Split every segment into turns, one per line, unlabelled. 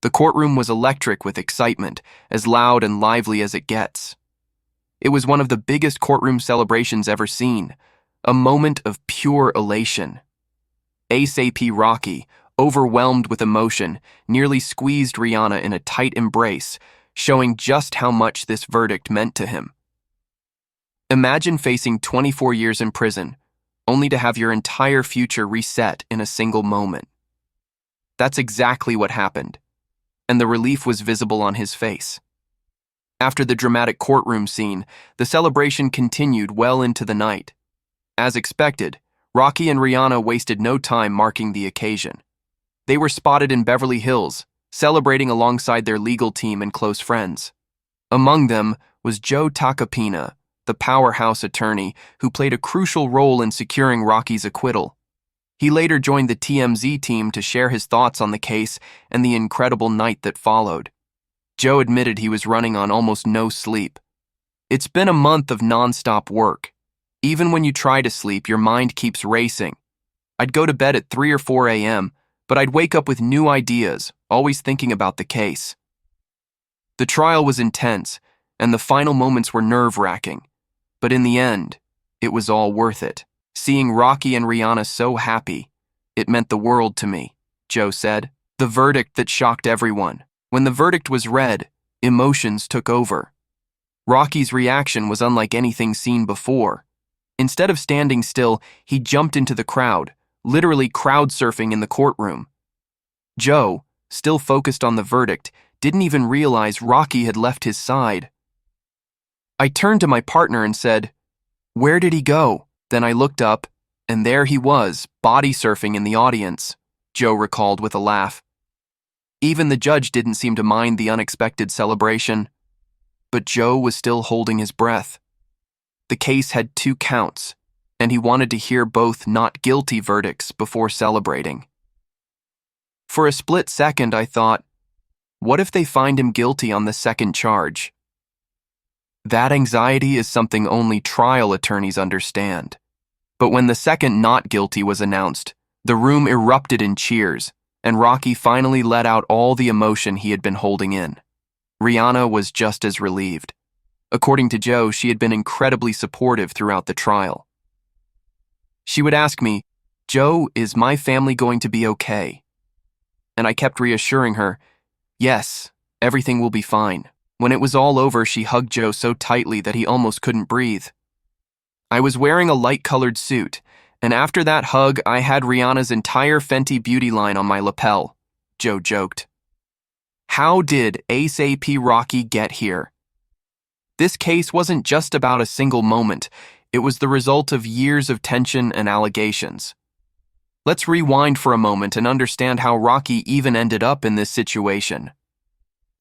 The courtroom was electric with excitement, as loud and lively as it gets. It was one of the biggest courtroom celebrations ever seen, a moment of pure elation. ASAP Rocky, overwhelmed with emotion, nearly squeezed Rihanna in a tight embrace, showing just how much this verdict meant to him. Imagine facing 24 years in prison, only to have your entire future reset in a single moment. That's exactly what happened, and the relief was visible on his face. After the dramatic courtroom scene, the celebration continued well into the night. As expected, Rocky and Rihanna wasted no time marking the occasion. They were spotted in Beverly Hills, celebrating alongside their legal team and close friends. Among them was Joe Tacopina, the powerhouse attorney who played a crucial role in securing Rocky's acquittal. He later joined the TMZ team to share his thoughts on the case and the incredible night that followed. Joe admitted he was running on almost no sleep. "It's been a month of non-stop work. Even when you try to sleep, your mind keeps racing. I'd go to bed at 3 or 4 a.m., but I'd wake up with new ideas, always thinking about the case." The trial was intense, and the final moments were nerve-wracking. But in the end, it was all worth it. "Seeing Rocky and Rihanna so happy, it meant the world to me," Joe said. The verdict that shocked everyone. When the verdict was read, emotions took over. Rocky's reaction was unlike anything seen before. Instead of standing still, he jumped into the crowd, literally crowd surfing in the courtroom. Joe, still focused on the verdict, didn't even realize Rocky had left his side. "I turned to my partner and said, 'Where did he go?' Then I looked up, and there he was, body surfing in the audience," Joe recalled with a laugh. Even the judge didn't seem to mind the unexpected celebration. But Joe was still holding his breath. The case had 2 counts, and he wanted to hear both not guilty verdicts before celebrating. For a split second, I thought, what if they find him guilty on the second charge? That anxiety is something only trial attorneys understand. But when the second not guilty was announced, the room erupted in cheers, and Rocky finally let out all the emotion he had been holding in. Rihanna was just as relieved. According to Joe, she had been incredibly supportive throughout the trial. She would ask me, "Joe, is my family going to be okay?" And I kept reassuring her, "Yes, everything will be fine." When it was all over, she hugged Joe so tightly that he almost couldn't breathe. I was wearing a light-colored suit, and after that hug, I had Rihanna's entire Fenty Beauty line on my lapel, Joe joked. How did ASAP Rocky get here? This case wasn't just about a single moment. It was the result of years of tension and allegations. Let's rewind for a moment and understand how Rocky even ended up in this situation.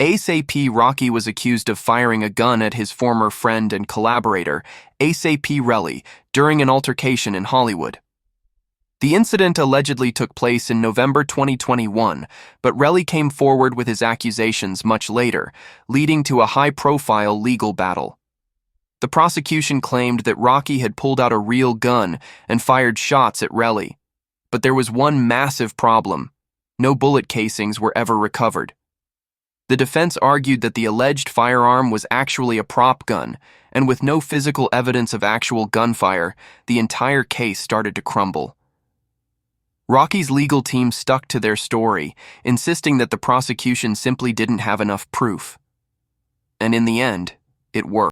ASAP Rocky was accused of firing a gun at his former friend and collaborator, ASAP Rocky, during an altercation in Hollywood. The incident allegedly took place in November 2021, but Rocky came forward with his accusations much later, leading to a high-profile legal battle. The prosecution claimed that Rocky had pulled out a real gun and fired shots at Rocky. But there was one massive problem. No bullet casings were ever recovered. The defense argued that the alleged firearm was actually a prop gun, and with no physical evidence of actual gunfire, the entire case started to crumble. Rocky's legal team stuck to their story, insisting that the prosecution simply didn't have enough proof. And in the end, it worked.